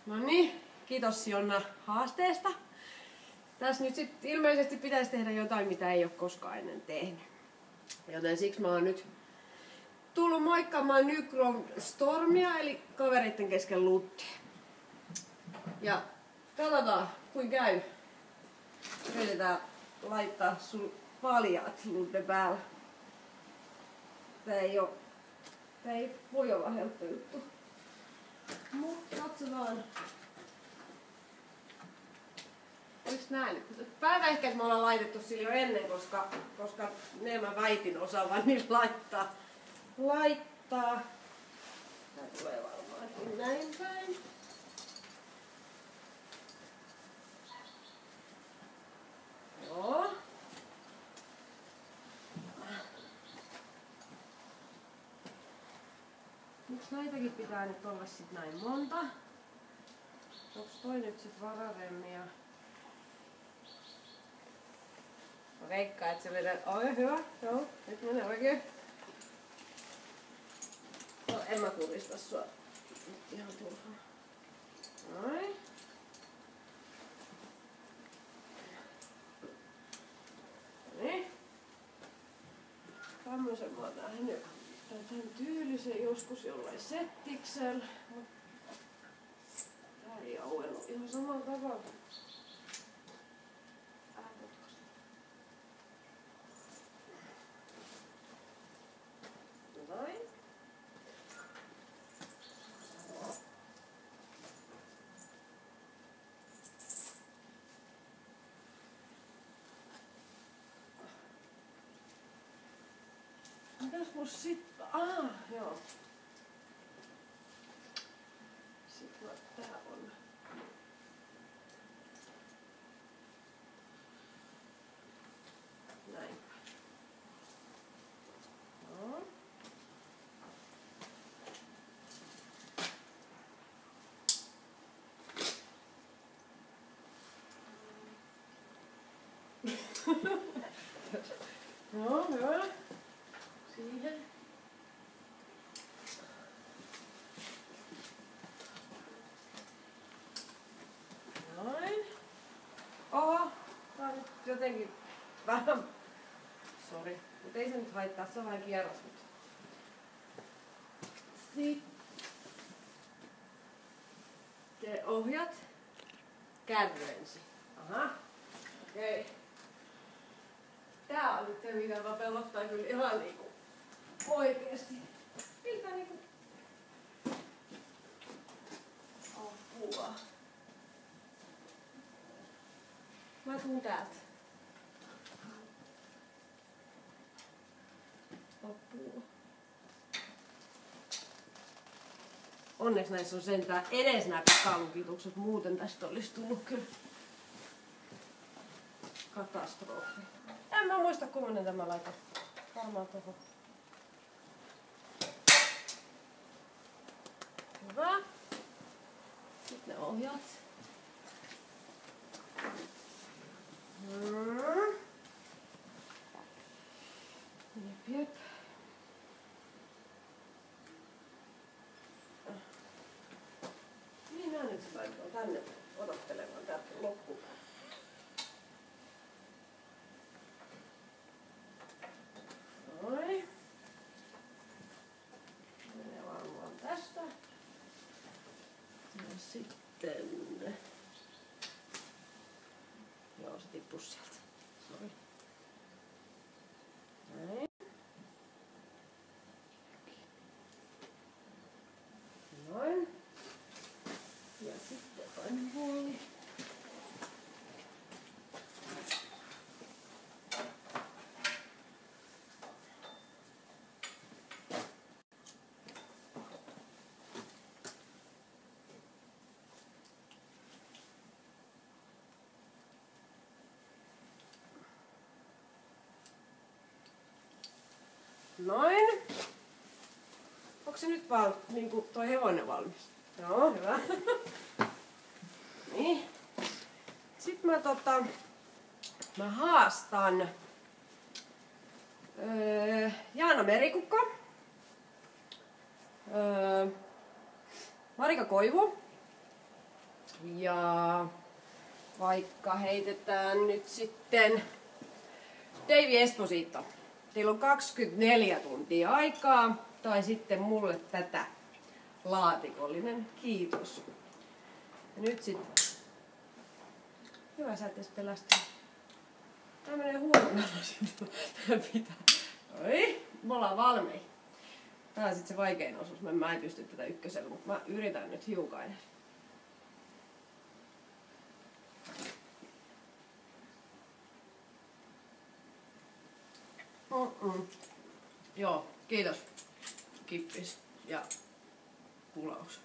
No niin, kiitos Jonna haasteesta. Tässä nyt sit ilmeisesti pitäisi tehdä jotain, mitä ei ole koskaan ennen tehnyt. Joten siksi mä oon nyt tullut moikkaamaan Nykron Stormia, eli kavereitten kesken Lutte. Ja katsotaan, kuin käy. Yritetään laittaa sun paljaat Lutte päällä. Tää ei voi olla helppo juttu. Mutta katsotaan. Olis näin? Pääväihkeet me ollaan laitettu sillä jo ennen, koska ne mä väitin osaavan niin laittaa. Tää tulee varmaan näin päin. Joo. Miksi näitäkin pitää nyt olla sit näin monta? Onks toi nyt sit vararemmi ja... Mä veikkaan, et se vedät... hyvä. Joo, nyt menee oikein. No, en mä kurista sua. Nyt ihan turhaa. Noin. Noniin. Tämmösen mä oon nähnyt. Tän tyylisen joskus jollain settiksellä. Tää ei auennut ihan samalla tavalla. Noin. Mitäs mun sit... joo. Sitten tää on... Näin. Joo. Joo, hyvä. Siihen. Noin. Oho, tää on nyt jotenkin vähän... Sori, mut ei se nyt haittaa, se on vähän kierros. Sitten ohjat kärryensi. Aha, okei. Okay. Tää on nyt se, mitä mä pelottaa kyllä ihan niinku oikeesti. Miltä niinku... Apua. Mä tuun täältä. Apua. Onneksi näissä on sentään edes nää pikalukitukset, muuten tästä olisi tullut kyllä katastrofi. En mä muista kummanen tämä laitan. Varmaan tohon. Hyvä. Sitten ne ohjat. Jep. Niin mä nyt se laitetaan tänne odottelemaan täältä loppuun. Noin. Menee varmaan tästä. Ja sitten... Joo, se tippuu sieltä. Sori. Näin. Noin. Ja sitten painuvooli. Noin. Onko se nyt vaan niinku toi hevonen valmis? Joo, hyvä. Niin. Sitten mä haastan Jaana Merikukko, Marika Koivu Ja vaikka heitetään nyt sitten Dave Esposito. Teillä on 24 tuntia aikaa. Tai sitten mulle tätä laatikollinen. Kiitos. Ja nyt sitten. Hyvä, sä et edes pelästyä. Tää menee huonona sitten. Tää pitää. Oi, me ollaan valmiin. Tää on sit se vaikein osuus. Mä en pysty tätä ykkösellä, mutta mä yritän nyt hiukan edes. Joo, kiitos. Kippis ja kulaus.